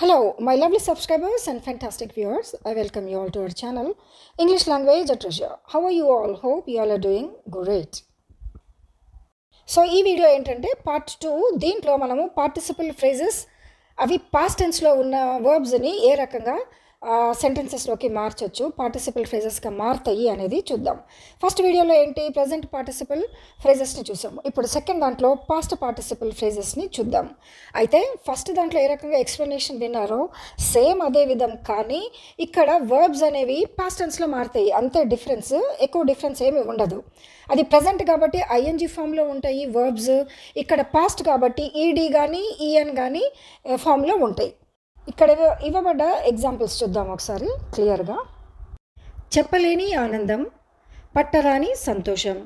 Hello, my lovely subscribers and fantastic viewers. I welcome you all to our channel, English Language at Treasure. How are you all? Hope you all are doing great. So ఈ video ఏంటంటే part 2. దీంట్లో మనము participle phrases అవి past టెన్స్లో ఉన్న వర్బ్స్ని ఏ రకంగా సెంటెన్సెస్లోకి మార్చొచ్చు, participle ఫ్రేజెస్గా మారుతాయి అనేది చూద్దాం. ఫస్ట్ వీడియోలో ఏంటి, ప్రజెంట్ పార్టిసిపల్ ఫ్రేజెస్ని చూసాము. ఇప్పుడు సెకండ్ దాంట్లో పాస్ట్ పార్టిసిపల్ ఫ్రేజెస్ని చూద్దాం. అయితే ఫస్ట్ దాంట్లో ఏ రకంగా ఎక్స్ప్లెనేషన్ విన్నారో సేమ్ అదే విధం, కానీ ఇక్కడ వర్బ్స్ అనేవి పాస్ట్ టెన్స్లో మారుతాయి. అంతే డిఫరెన్స్, ఎక్కువ డిఫరెన్స్ ఏమి ఉండదు. అది ప్రజెంట్ కాబట్టి ఐఎన్జీ ఫామ్లో ఉంటాయి వర్బ్స్, ఇక్కడ పాస్ట్ కాబట్టి ఈడీ కానీ ఈఎన్ కానీ ఫామ్లో ఉంటాయి. ఇక్కడ ఇవ్వబడ్డ ఎగ్జాంపుల్స్ చూద్దాం ఒకసారి క్లియర్గా. చెప్పలేని ఆనందం, పట్టరాని సంతోషం,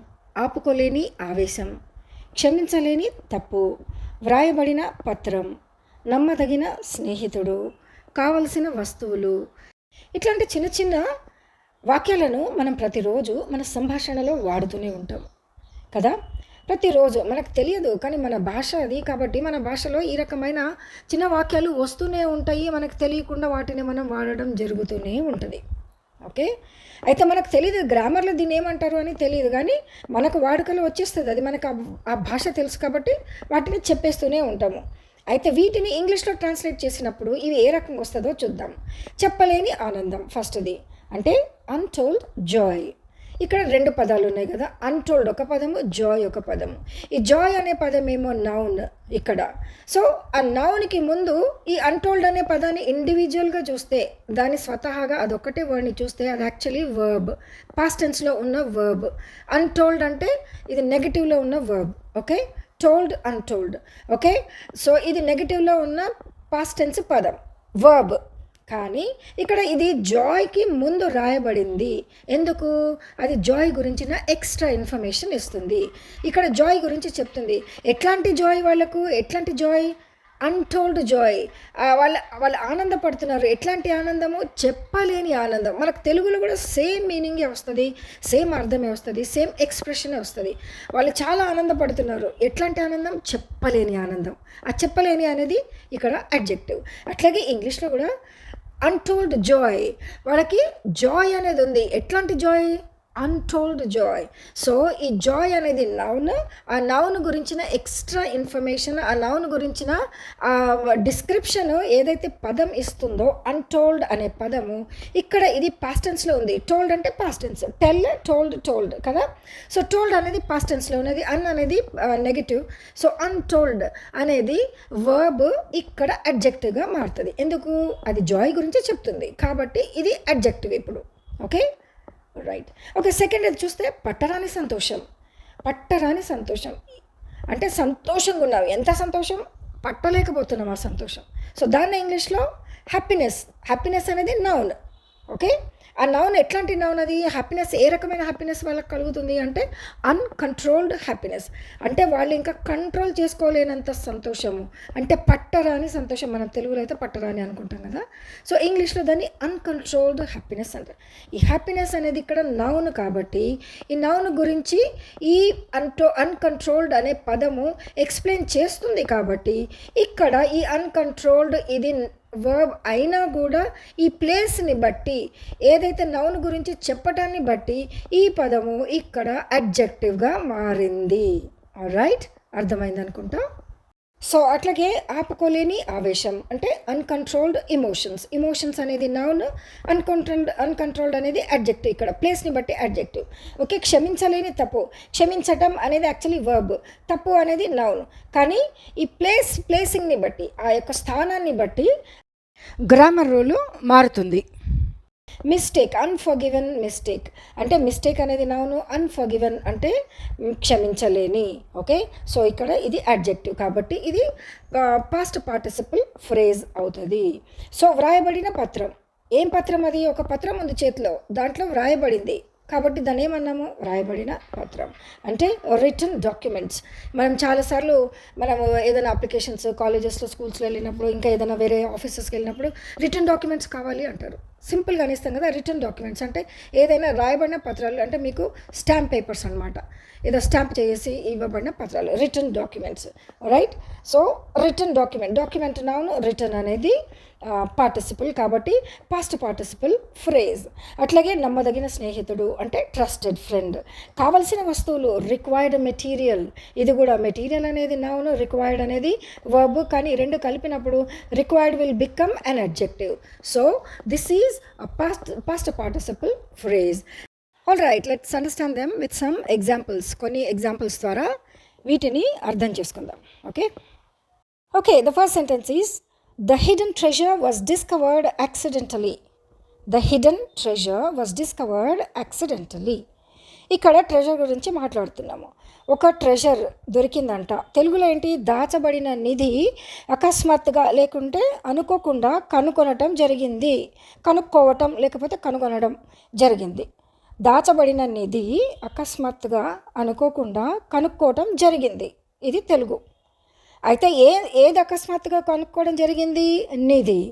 ఆపుకోలేని ఆవేశం, క్షమించలేని తప్పు, వ్రాయబడిన పత్రం, నమ్మదగిన స్నేహితుడు, కావలసిన వస్తువులు. ఇట్లాంటి చిన్న చిన్న వాక్యాలను మనం ప్రతిరోజు మన సంభాషణలో వాడుతూనే ఉంటాం కదా. ప్రతిరోజు మనకు తెలియదు, కానీ మన భాష అది కాబట్టి మన భాషలో ఈ రకమైన చిన్న వాక్యాలు వస్తూనే ఉంటాయి. మనకు తెలియకుండా వాటిని మనం వాడడం జరుగుతూనే ఉంటుంది. ఓకే, అయితే మనకు తెలియదు గ్రామర్లో దీన్ని ఏమంటారు అని తెలియదు, కానీ మనకు వాడుకలో వచ్చేస్తుంది. అది మనకు ఆ భాష తెలుసు కాబట్టి వాటిని చెప్పేస్తూనే ఉంటాము. అయితే వీటిని ఇంగ్లీష్లో ట్రాన్స్లేట్ చేసినప్పుడు ఇవి ఏ రకంగా వస్తుందో చూద్దాం. చెప్పలేని ఆనందం ఫస్ట్ది, అంటే అన్టోల్డ్ జాయ్. ఇక్కడ రెండు పదాలు ఉన్నాయి కదా, అన్టోల్డ్ ఒక పదము, జాయ్ ఒక పదము. ఈ జాయ్ అనే పదం ఏమో నౌన్ ఇక్కడ. సో ఆ నౌన్కి ముందు ఈ అన్టోల్డ్ అనే పదాన్ని ఇండివిజువల్గా చూస్తే, దాని స్వతహాగా అదొక్కటే వర్డ్ని చూస్తే అది యాక్చువల్లీ వర్బ్, పాస్ట్ టెన్స్లో ఉన్న వర్బ్. అన్టోల్డ్ అంటే ఇది నెగటివ్లో ఉన్న verb. Okay, told, untold. Okay, so ఇది నెగటివ్లో ఉన్న పాస్ట్ టెన్స్ పదం, వర్బ్. కానీ ఇక్కడ ఇది జాయ్కి ముందు రాయబడింది. ఎందుకు? అది జాయ్ గురించిన ఎక్స్ట్రా ఇన్ఫర్మేషన్ ఇస్తుంది. ఇక్కడ జాయ్ గురించి చెప్తుంది. ఎట్లాంటి జాయ్ వాళ్ళకు, ఎట్లాంటి జాయ్? Untold Joy. వాళ్ళు ఆనందపడుతున్నారు. ఎట్లాంటి ఆనందము? చెప్పలేని ఆనందం. మనకు తెలుగులో కూడా సేమ్ మీనింగే వస్తుంది, సేమ్ అర్థమే వస్తుంది, సేమ్ ఎక్స్ప్రెషనే వస్తుంది. వాళ్ళు చాలా ఆనందపడుతున్నారు. ఎట్లాంటి ఆనందం? చెప్పలేని ఆనందం. ఆ చెప్పలేని అనేది ఇక్కడ అడ్జెక్టివ్. అట్లాగే ఇంగ్లీష్లో కూడా అన్టోల్డ్ జాయ్, వాళ్ళకి జాయ్ అనేది ఉంది. ఎట్లాంటి జాయ్? Untold Joy. సో ఈ జాయ్ అనేది నౌన్. ఆ నౌన్ గురించిన ఎక్స్ట్రా ఇన్ఫర్మేషన్, ఆ నౌన్ గురించిన డిస్క్రిప్షన్ ఏదైతే పదం ఇస్తుందో అన్టోల్డ్ అనే పదము ఇక్కడ ఇది పాస్ట్ టెన్స్లో ఉంది. టోల్డ్ అంటే past tense, tell, told, told కదా. సో టోల్డ్ అనేది పాస్ట్ టెన్స్లో ఉన్నది, అన్ అనేది నెగిటివ్. సో అన్టోల్డ్ అనేది వర్బ్ ఇక్కడ అడ్జెక్టివ్గా మారుతుంది. ఎందుకు? అది జాయ్ గురించి చెప్తుంది కాబట్టి ఇది అడ్జెక్టివ్ ఇప్పుడు. Okay, right. ఓకే, సెకండ్ అది చూస్తే పట్టరాని సంతోషం. పట్టరాని సంతోషం అంటే సంతోషంగా ఉన్నావు. ఎంత సంతోషం? పట్టలేకపోతున్నాం ఆ సంతోషం. సో దాన్ని ఇంగ్లీష్లో హ్యాపీనెస్. హ్యాపీనెస్ అనేది నౌన్. ఓకే, ఆ నౌన్ ఎట్లాంటి నౌన్? అది హ్యాపీనెస్. ఏ రకమైన హ్యాపీనెస్ వాళ్ళకి కలుగుతుంది అంటే అన్కంట్రోల్డ్ హ్యాపీనెస్. అంటే వాళ్ళు ఇంకా కంట్రోల్ చేసుకోలేనంత సంతోషము, అంటే పట్టరాని సంతోషం. మనం తెలుగులో అయితే పట్టరాని అనుకుంటాం కదా. సో ఇంగ్లీష్లో దాన్ని అన్కంట్రోల్డ్ హ్యాపీనెస్ అంటారు. ఈ హ్యాపీనెస్ అనేది ఇక్కడ నౌన్ కాబట్టి ఈ నౌన్ గురించి ఈ అన్కంట్రోల్డ్ అనే పదము ఎక్స్ప్లెయిన్ చేస్తుంది కాబట్టి ఇక్కడ ఈ అన్కంట్రోల్డ్ ఇది వర్బ్ అయినా కూడా ఈ ప్లేస్ని బట్టి, ఏదైతే నౌన్ గురించి చెప్పటాన్ని బట్టి ఈ పదము ఇక్కడ అడ్జెక్టివ్గా మారింది. రైట్, అర్థమైంది అనుకుంటా. సో అట్లాగే ఆపుకోలేని ఆవేశం అంటే అన్కంట్రోల్డ్ ఎమోషన్స్. ఎమోషన్స్ అనేది నౌన్, అన్కంట్రోల్డ్ అనేది అడ్జెక్టివ్. ఇక్కడ ప్లేస్ని బట్టి అడ్జెక్టివ్. ఓకే, క్షమించలేని తప్పు. క్షమించటం అనేది యాక్చువల్లీ వర్బ్, తప్పు అనేది నౌన్. కానీ ఈ ప్లేసింగ్ని బట్టి, ఆ యొక్క స్థానాన్ని బట్టి గ్రామర్ రూలు మారుతుంది. మిస్టేక్, అన్ఫర్గివెన్ మిస్టేక్ అంటే మిస్టేక్ అనేది నౌను, అన్ఫర్గివెన్ అంటే క్షమించలేని. ఓకే, సో ఇక్కడ ఇది అడ్జెక్టివ్ కాబట్టి ఇది పాస్ట్ పార్టిసిపల్ ఫ్రేజ్ అవుతుంది. సో వ్రాయబడిన పత్రం. ఏం పత్రం అది? ఒక పత్రం ఉంది చేతిలో, దాంట్లో వ్రాయబడింది కాబట్టి దాన్ని ఏమన్నాము? వ్రాయబడిన పత్రం అంటే రిటన్ డాక్యుమెంట్స్. మనం చాలాసార్లు మనము ఏదైనా అప్లికేషన్స్ కాలేజెస్లో, స్కూల్స్లో వెళ్ళినప్పుడు, ఇంకా ఏదైనా వేరే ఆఫీసెస్కి వెళ్ళినప్పుడు రిటన్ డాక్యుమెంట్స్ కావాలి అంటారు. సింపుల్గా ఇస్తాం కదా రిటర్న్ డాక్యుమెంట్స్ అంటే ఏదైనా రాయబడిన పత్రాలు అంటే మీకు స్టాంప్ పేపర్స్ అనమాట, ఏదో స్టాంప్ చేసి ఇవ్వబడిన పత్రాలు return documents, right. So return document noun, return అనేది పార్టిసిపుల్ కాబట్టి పాస్ట్ పార్టిసిపుల్ ఫ్రేజ్. అట్లాగే నమ్మదగిన స్నేహితుడు అంటే ట్రస్టెడ్ ఫ్రెండ్. కావలసిన వస్తువులు రిక్వైర్డ్ మెటీరియల్, ఇది కూడా మెటీరియల్ అనేది నౌన్, రిక్వైర్డ్ అనేది వర్బ్, కానీ రెండు కలిపినప్పుడు required will become an adjective. So this is a past participle phrase. All right, let's understand them with some examples. కొన్ని ఎగ్జాంపుల్స్ ద్వారా వీటిని అర్థం చేసుకుందాం. Okay, the first sentence is The hidden treasure was discovered accidentally. The hidden treasure was discovered accidentally. ఇక్కడ treasure గురించి మాట్లాడుతున్నాము. ఒక treasure దొరికిందంట. తెలుగులో ఏంటి, దాచబడిన నిధి అకస్మాత్తుగా లేకుంటే అనుకోకుండా కనుక్కోవటం లేకపోతే కనుగొనడం జరిగింది. దాచబడిన నిధి అకస్మాత్తుగా అనుకోకుండా కనుక్కోవటం జరిగింది, ఇది తెలుగు. అయితే ఏది అకస్మాత్తుగా కనుక్కోవడం జరిగింది, నిధి.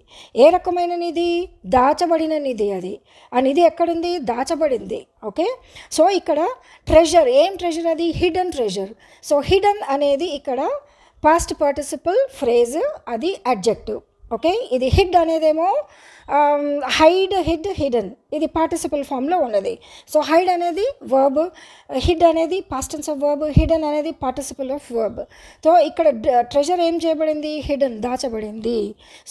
ఏ రకమైన నిధి, దాచబడిన నిధి. అది ఆ నిధి ఎక్కడుంది, దాచబడింది. ఓకే, సో ఇక్కడ ట్రెజర్, ఏం ట్రెజర్ అది, హిడెన్ ట్రెజర్. సో హిడెన్ అనేది ఇక్కడ పాస్ట్ పార్టిసిపుల్ ఫ్రేజ్, అది అడ్జెక్టివ్. ఓకే, ఇది హిడ్ అనేదేమో హైడ్, హిడెన్, ఇది పార్టిసిపల్ ఫామ్లో ఉన్నది. సో హైడ్ అనేది వర్బ్, హిడ్ అనేది past tense of verb, hidden అనేది పార్టిసిపల్ ఆఫ్ వర్బ్. సో ఇక్కడ ట్రెజర్ ఏం చేయబడింది, హిడెన్, దాచబడింది.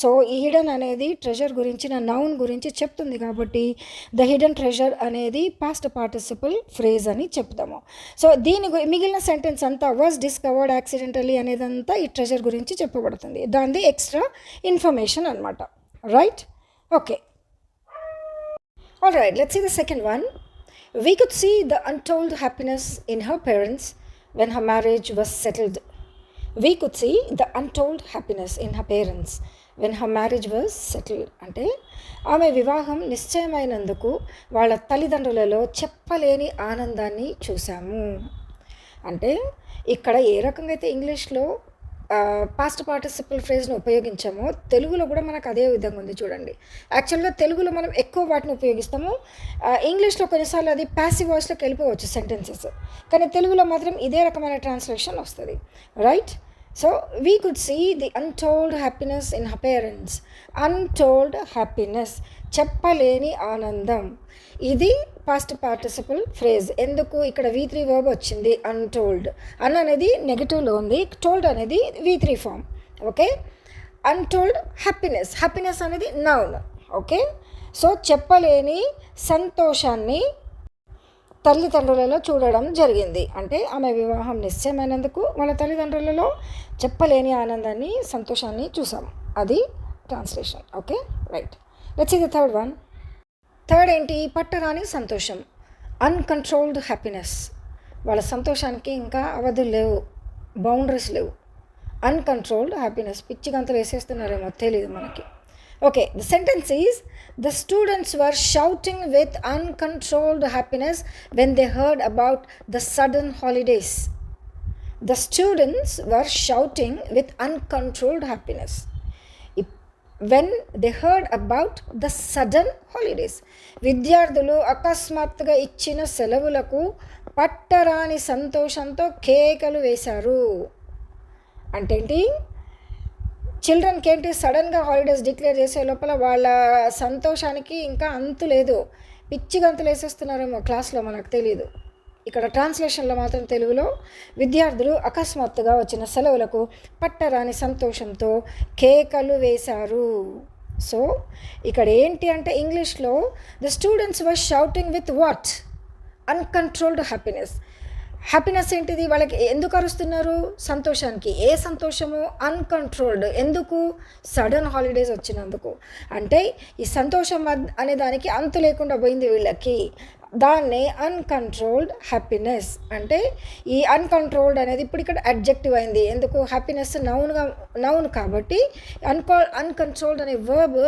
సో ఈ హిడెన్ అనేది ట్రెజర్ గురించిన నౌన్ గురించి చెప్తుంది కాబట్టి ద హిడెన్ ట్రెజర్ అనేది పాస్ట్ పార్టిసిపల్ ఫ్రేజ్ అని చెప్తాము. సో మిగిలిన సెంటెన్స్ అంతా వాజ్ డిస్కవర్డ్ యాక్సిడెంటలీ అనేదంతా ఈ ట్రెజర్ గురించి చెప్పబడుతుంది, దానిది ఎక్స్ట్రా ఇన్ఫర్మేషన్ అనమాట, right. Okay. All right, let's see the second one. We could see the untold happiness in her parents when her marriage was settled. We could see the untold happiness in her parents when her marriage was settled. అంటే ఆమె వివాహం నిశ్చయమైనందుకు వాళ్ళ తల్లిదండ్రులలో చెప్పలేని ఆనందాన్ని చూసాము. అంటే ఇక్కడ ఏ రకంగా అయితే ఇంగ్లీష్లో పాస్ట్ పార్టిసిపల్ ఫ్రేజ్ను ఉపయోగించామో తెలుగులో కూడా మనకు అదే విధంగా ఉంది చూడండి. యాక్చువల్గా తెలుగులో మనం ఎక్కువ వాటిని ఉపయోగిస్తాము, ఇంగ్లీష్లో కొన్నిసార్లు అది ప్యాసివ్ వాయిస్లోకి వెళ్ళిపోవచ్చు సెంటెన్సెస్, కానీ తెలుగులో మాత్రం ఇదే రకమైన ట్రాన్స్లేషన్ వస్తుంది, right. So we could see the untold happiness in her parents. Untold happiness, చెప్పలేని ఆనందం, ఇది పాస్ట్ పార్టిసిపల్ ఫ్రేజ్. ఎందుకు ఇక్కడ V3 వర్బ్ వచ్చింది, అన్టోల్డ్. అనేది నెగటివ్లో ఉంది, టోల్డ్ అనేది V3 form. Okay, untold happiness అనేది నౌన్. ఓకే, సో చెప్పలేని సంతోషాన్ని తల్లిదండ్రులలో చూడడం జరిగింది. అంటే ఆమె వివాహం నిశ్చయమైనందుకు వాళ్ళ తల్లిదండ్రులలో చెప్పలేని ఆనందాన్ని, సంతోషాన్ని చూసాము, అది translation. Okay, right. Let's see the third one. Third ఏంటి, పట్టరాని సంతోషం, అన్కంట్రోల్డ్ హ్యాపీనెస్. వాళ్ళ సంతోషానికి ఇంకా అవధులు లేవు, బౌండరీస్ లేవు. అన్కంట్రోల్డ్ హ్యాపీనెస్, పిచ్చి గంతలు వేసేస్తున్నారేమో తెలియదు మనకి. Okay, the sentence is the students were shouting with uncontrolled happiness when they heard about the sudden holidays. The students were shouting with uncontrolled happiness when they heard about the sudden holidays. విద్యార్థులు అకస్మాత్తుగా ఇచ్చిన సెలవులకు పట్టరాని సంతోషంతో కేకలు వేశారు. అంటే ఏంటి, చిల్డ్రన్కి ఏంటి, సడన్గా హాలిడేస్ డిక్లేర్ చేసే లోపల వాళ్ళ సంతోషానికి ఇంకా అంతు లేదు, పిచ్చి గంతులు వేసేస్తున్నారేమో క్లాస్లో, మనకు తెలియదు. ఇక్కడ ట్రాన్స్లేషన్లో మాత్రం తెలుగులో విద్యార్థులు అకస్మాత్తుగా వచ్చిన సెలవులకు పట్టరాని సంతోషంతో కేకలు వేశారు. సో ఇక్కడ ఏంటి అంటే ఇంగ్లీష్లో the students were shouting with what, uncontrolled happiness ఏంటిది, వాళ్ళకి ఎందుకు అరుస్తున్నారు, సంతోషానికి. ఏ సంతోషము, అన్కంట్రోల్డ్. ఎందుకు, సడన్ హాలిడేస్ వచ్చినందుకు. అంటే ఈ సంతోషం అనే దానికి అంతు లేకుండా పోయింది వీళ్ళకి, దాన్నే అన్కంట్రోల్డ్ హ్యాపీనెస్. అంటే ఈ అన్కంట్రోల్డ్ అనేది ఇప్పుడు ఇక్కడ అడ్జెక్టివ్ అయింది. ఎందుకు, హ్యాపీనెస్ నౌన్ కాబట్టి అన్కంట్రోల్డ్ అనే వర్బ్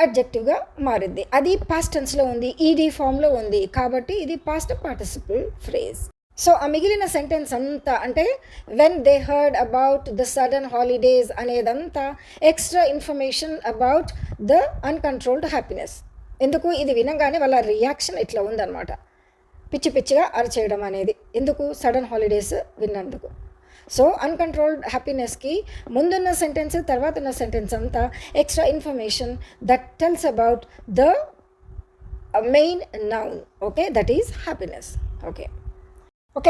అడ్జెక్టివ్గా మారింది. అది పాస్ట్ టెన్స్లో ఉంది, ఈడీ ఫామ్లో ఉంది కాబట్టి ఇది పాస్ట్ పార్టిసిపుల్ ఫ్రేజ్. సో ఆ మిగిలిన సెంటెన్స్ అంతా అంటే when they heard about the sudden holidays అనేదంతా extra information about the uncontrolled happiness. ఎందుకు ఇది వినగానే వాళ్ళ రియాక్షన్ ఇట్లా ఉందన్నమాట, పిచ్చి పిచ్చిగా అరచేయడం అనేది. ఎందుకు? సడన్ హాలిడేస్ విన్నందుకు. సో అన్కంట్రోల్డ్ హ్యాపీనెస్కి ముందున్న సెంటెన్స్ తర్వాత ఉన్న సెంటెన్స్ అంతా extra information that tells about the main noun. Okay, that is happiness. Okay,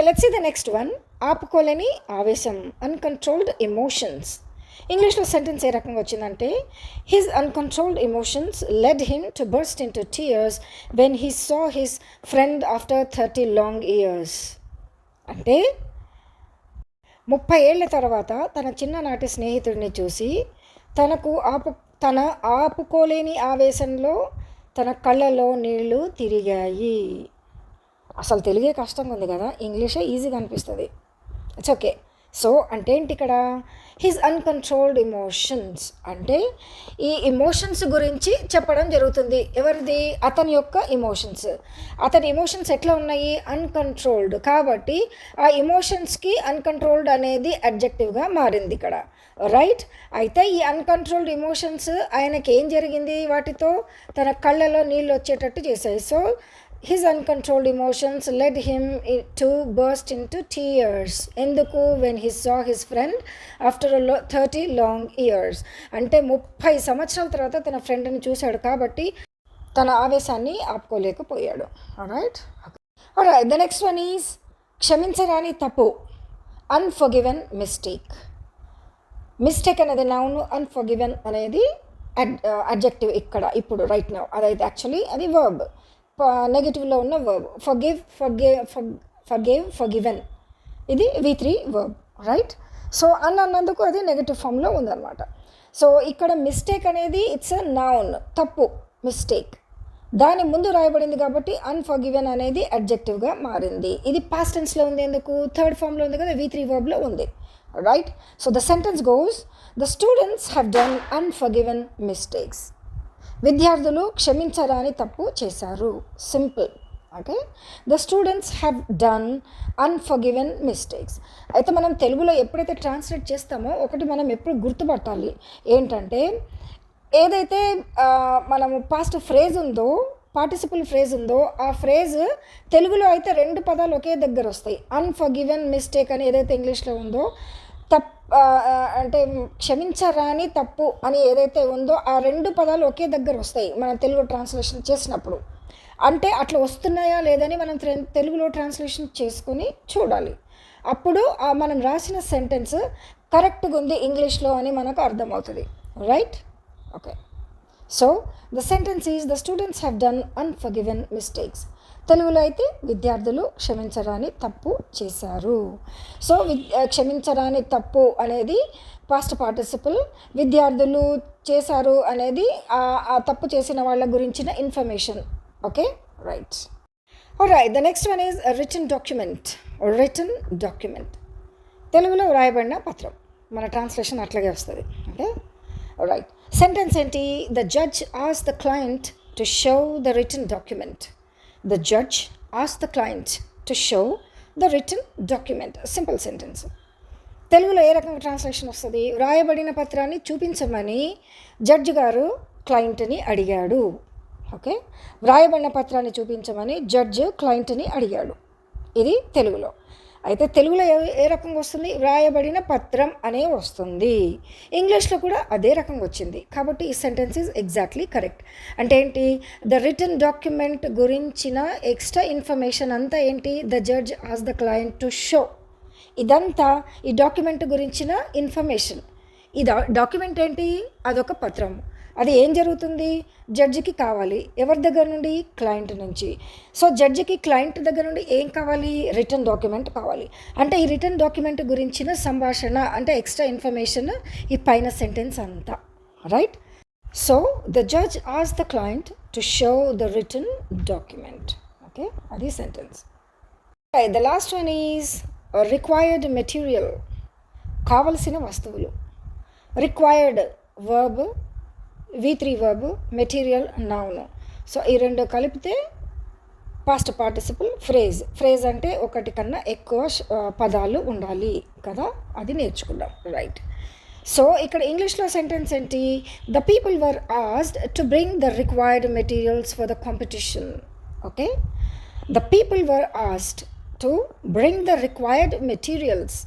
let's see the next one. ఆపుకోలేని ఆవేశం, అన్కంట్రోల్డ్ ఎమోషన్స్. ఇంగ్లీష్లో సెంటెన్స్ ఏ రకంగా వచ్చిందంటే, his uncontrolled emotions led him to burst in to tears when he saw his friend after 30 long years. అంటే 30 ఏళ్ల తర్వాత తన చిన్ననాటి స్నేహితుడిని చూసి తన ఆపుకోలేని ఆవేశంలో తన కళ్ళలో నీళ్లు తిరిగాయి. అసలు తెలుగే కష్టంగా ఉంది కదా, ఇంగ్లీషే ఈజీగా అనిపిస్తుంది. It's okay. సో అంటే ఏంటి ఇక్కడ? హిజ్ అన్కంట్రోల్డ్ ఎమోషన్స్ అంటే ఈ ఎమోషన్స్ గురించి చెప్పడం జరుగుతుంది. ఎవరిది? అతని యొక్క ఎమోషన్స్. అతని ఎమోషన్స్ ఎట్లా ఉన్నాయి? అన్కంట్రోల్డ్. కాబట్టి ఆ ఎమోషన్స్కి అన్కంట్రోల్డ్ అనేది అడ్జెక్టివ్గా మారింది ఇక్కడ, రైట్? అయితే ఈ అన్కంట్రోల్డ్ ఎమోషన్స్ ఆయనకి ఏం జరిగింది? వాటితో తన కళ్ళలో నీళ్ళు వచ్చేటట్టు చేశాయి. So his uncontrolled emotions led him to burst into tears. ఎందుకు? when he saw his friend after 30 long years. అంటే 30 సంవత్సరాల తర్వాత తన ఫ్రెండ్ని చూశాడు కాబట్టి తన ఆవేశాన్ని ఆపుకోలేకపోయాడు. alright, the next one is క్షమించరాని తప్పు, unforgiven mistake. మిస్టేక్ అనేది నౌన్, అన్ఫర్గివెన్ అనేది అడ్జెక్టివ్ ఇక్కడ ఇప్పుడు రైట్ నౌ. అదైతే యాక్చువల్లీ అది వర్బ్, నెగిటివ్లో ఉన్న వర్బ్. ఫర్గేవ్ ఫర్గివెన్ ఇది V3 వర్బ్, రైట్? సో అన్నందుకు అది నెగిటివ్ ఫామ్లో ఉందన్నమాట. సో ఇక్కడ మిస్టేక్ అనేది ఇట్స్ అ నౌన్, తప్పు, మిస్టేక్. దాని ముందు రాయబడింది కాబట్టి అన్ఫర్గివెన్ అనేది అడ్జెక్టివ్గా మారింది. ఇది పాస్ట్ టెన్స్లో ఉంది. ఎందుకు? థర్డ్ ఫామ్లో ఉంది కదా, V3 వర్బ్లో ఉంది, right? So the sentence goes, the students have done unforgiven mistakes. విద్యార్థులు క్షమించరాని తప్పు చేశారు. Simple. Okay, the students have done unforgiven mistakes. అయితే మనం తెలుగులో ఎప్పుడైతే ట్రాన్స్లేట్ చేస్తామో ఒకటి మనం ఎప్పుడు గుర్తుపట్టాలి ఏంటంటే, ఏదైతే మనము పాస్ట్ ఫ్రేజ్ ఉందో, పార్టిసిపుల్ ఫ్రేజ్ ఉందో, ఆ ఫ్రేజ్ తెలుగులో అయితే 2 పదాలు ఒకే దగ్గర వస్తాయి. అన్ఫర్గివెన్ మిస్టేక్ అని ఏదైతే ఇంగ్లీష్లో ఉందో, అంటే క్షమించరాని తప్పు అని ఏదైతే ఉందో ఆ 2 పదాలు ఒకే దగ్గర వస్తాయి మనం తెలుగు ట్రాన్స్లేషన్ చేసినప్పుడు. అంటే అట్లా వస్తున్నాయా లేదని మనం తెలుగులో ట్రాన్స్లేషన్ చేసుకొని చూడాలి. అప్పుడు మనం రాసిన సెంటెన్స్ కరెక్ట్గా ఉంది ఇంగ్లీష్లో అని మనకు అర్థమవుతుంది, right? Okay, so the sentence is the students have done unforgiven mistakes. తెలుగులో అయితే విద్యార్థులు క్షమించరాని తప్పు చేశారు. సో క్షమించరాని తప్పు అనేది పాస్ట్ పార్టిసిపుల్, విద్యార్థులు చేశారు అనేది ఆ తప్పు చేసిన వాళ్ళ గురించిన information. Okay, right. Alright, the next one is written document. Written document తెలుగులో వ్రాయబడిన పత్రం. మన ట్రాన్స్లేషన్ అట్లాగే వస్తుంది. Okay, right. సెంటెన్స్ ఏంటి? The judge asked the client to show the written document. The judge asked the client to show the written document. Simple sentence. తెలుగులో ఏ రకంగా translation వస్తుంది? వ్రాయబడిన పత్రాన్ని చూపించమని జడ్జి గారు క్లయింట్ని అడిగాడు. ఓకే, వ్రాయబడిన పత్రాన్ని చూపించమని జడ్జి క్లయింట్ని అడిగాడు. ఇది తెలుగులో. అయితే తెలుగులో ఏ రకంగా వస్తుంది? వ్రాయబడిన పత్రం అనే వస్తుంది. ఇంగ్లీష్లో కూడా అదే రకంగా వచ్చింది. కాబట్టి ఈ సెంటెన్స్ ఈజ్ ఎగ్జాక్ట్లీ కరెక్ట్. అంటే ఏంటి? ద రిటన్ డాక్యుమెంట్ గురించిన ఎక్స్ట్రా ఇన్ఫర్మేషన్ అంతా ఏంటి? The judge asked the client to show. ఇదంతా ఈ డాక్యుమెంట్ గురించిన ఇన్ఫర్మేషన్. ఈ డాక్యుమెంట్ ఏంటి? అదొక పత్రం. అది ఏం జరుగుతుంది? జడ్జికి కావాలి. ఎవరి దగ్గర నుండి? క్లయింట్ నుంచి. సో జడ్జికి క్లయింట్ దగ్గర నుండి ఏం కావాలి? రిటర్న్ డాక్యుమెంట్ కావాలి. అంటే ఈ రిటర్న్ డాక్యుమెంట్ గురించిన సంభాషణ అంటే ఎక్స్ట్రా ఇన్ఫర్మేషన్ ఈ పైన సెంటెన్స్ అంతా, right? So the judge asked the client to show the return document. Okay, అది sentence. The last one is required material. కావలసిన వస్తువులు. Required verb, V3 verb, material noun. So ఈ 2 కలిపితే పాస్ట్ పార్టిసిపుల్ ఫ్రేజ్. ఫ్రేజ్ అంటే ఒకటి కన్నా ఎక్కువ పదాలు ఉండాలి కదా, అది నేర్చుకుందాం, రైట్? సో ఇక్కడ ఇంగ్లీష్లో సెంటెన్స్ ఏంటి? The people were asked to bring the required materials for the competition. Okay, the people were asked to bring the required materials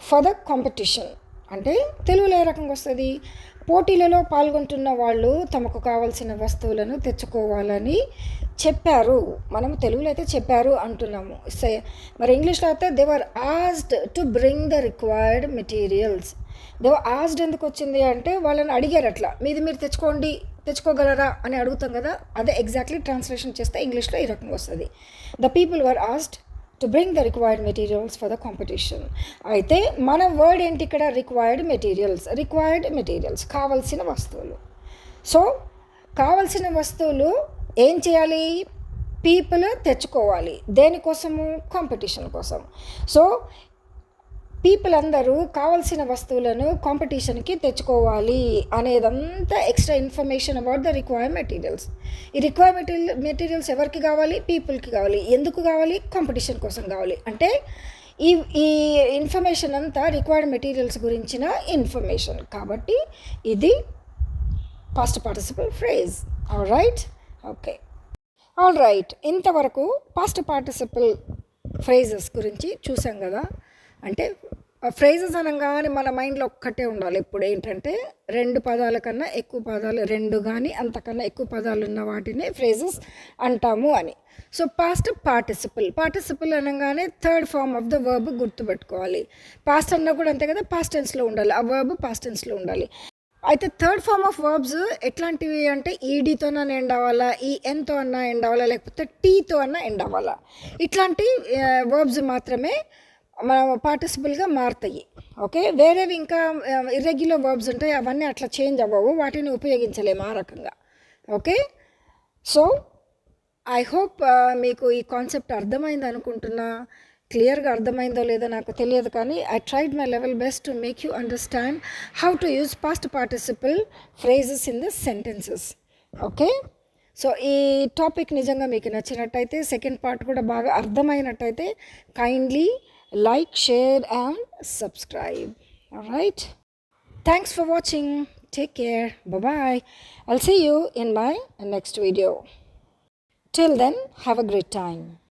for the competition అంటే తెలుగులో ఏ రకంగా వస్తుంది? పోటీలలో పాల్గొంటున్న వాళ్ళు తమకు కావాల్సిన వస్తువులను తెచ్చుకోవాలని చెప్పారు. మనం తెలుగులో అయితే చెప్పారు అంటున్నాము. మరి ఇంగ్లీష్లో అయితే they were asked to bring the required materials. They were asked ఎందుకు వచ్చింది అంటే వాళ్ళని అడిగారు, అట్లా మీది మీరు తెచ్చుకోగలరా అని అడుగుతాం కదా, అదే ఎగ్జాక్ట్లీ ట్రాన్స్లేషన్ చేస్తే ఇంగ్లీష్లో ఈ రకంగా వస్తుంది. The people were asked to bring the required materials for the competition. అయితే మన వర్డ్ ఏంటి ఇక్కడ? రిక్వైర్డ్ మెటీరియల్స్, కావలసిన వస్తువులు. సో కావలసిన వస్తువులు ఏం చేయాలి? పీపుల్ తెచ్చుకోవాలి. దేనికోసము? కాంపిటీషన్ కోసం. సో పీపుల్ అందరూ కావాల్సిన వస్తువులను కాంపిటీషన్కి తెచ్చుకోవాలి అనేదంతా extra information about the required materials. ఈ రిక్వైర్డ్ మెటీరియల్స్ ఎవరికి కావాలి? పీపుల్కి కావాలి. ఎందుకు కావాలి? కాంపిటీషన్ కోసం కావాలి. అంటే ఈ ఇన్ఫర్మేషన్ అంతా రిక్వైర్డ్ మెటీరియల్స్ గురించిన ఇన్ఫర్మేషన్. కాబట్టి ఇది past participle phrase. Alright, okay, alright. ఇంతవరకు పాస్ట్ పార్టిసిపల్ ఫ్రేజెస్ గురించి చూసాం కదా. అంటే ఫ్రేజెస్ అనగానే మన మైండ్లో ఒక్కటే ఉండాలి ఎప్పుడు, ఏంటంటే 2 పదాల కన్నా ఎక్కువ పదాలు, 2 కానీ అంతకన్నా ఎక్కువ పదాలు ఉన్న వాటిని ఫ్రేజెస్ అంటాము అని. సో పాస్ట్ పార్టిసిపల్ అనగానే third form of the verb గుర్తుపెట్టుకోవాలి. పాస్ట్ అన్నా కూడా అంతే కదా, పాస్ట్ టెన్స్లో ఉండాలి, ఆ వర్బ్ పాస్ట్ టెన్స్లో ఉండాలి. అయితే థర్డ్ ఫార్మ్ ఆఫ్ వర్బ్స్ ఎట్లాంటివి అంటే ఈడీతోనన్నా ఎండ్ అవ్వాలా, ఎన్తో అన్నా ఎండ్ అవ్వాలా, లేకపోతే టీతో అన్నా ఎండ్ అవ్వాలా. ఇట్లాంటి వర్బ్స్ మాత్రమే మన పార్టిసిపల్గా మారుతాయి. ఓకే, వేరేవి ఇంకా ఇర్రెగ్యులర్ వర్బ్స్ ఉంటాయి, అవన్నీ అట్లా చేంజ్ అవ్వవు, వాటిని ఉపయోగించలేము ఆ రకంగా. ఓకే, సో ఐ హోప్ మీకు ఈ కాన్సెప్ట్ అర్థమైంది అనుకుంటున్నా. క్లియర్గా అర్థమైందో లేదో నాకు తెలియదు, కానీ I tried my level best to make you understand how to use past participle phrases in the sentences. Okay, so ఈ టాపిక్ నిజంగా మీకు నచ్చినట్టయితే, సెకండ్ పార్ట్ కూడా బాగా అర్థమైనట్టయితే kindly like, share and subscribe. All right, thanks for watching. Take care. Bye bye. I'll see you in my next video. Till then, have a great time.